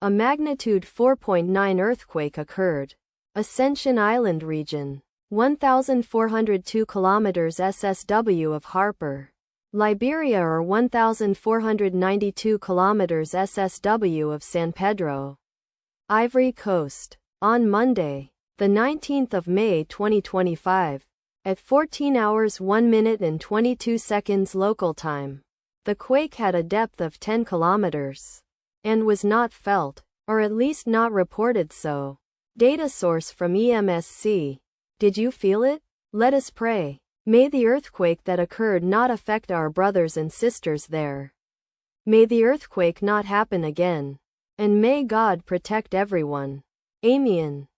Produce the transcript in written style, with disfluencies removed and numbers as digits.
A magnitude 4.9 earthquake occurred. Ascension Island region. 1,402 kilometers SSW of Harper, Liberia, or 1,492 kilometers SSW of San Pedro, Ivory Coast. On Monday, the 19th of May 2025, at 14 hours 1 minute and 22 seconds local time, the quake had a depth of 10 kilometers and was not felt, or at least not reported so. Data source from EMSC. Did you feel it? Let us pray. May the earthquake that occurred not affect our brothers and sisters there. May the earthquake not happen again. And may God protect everyone. Amen.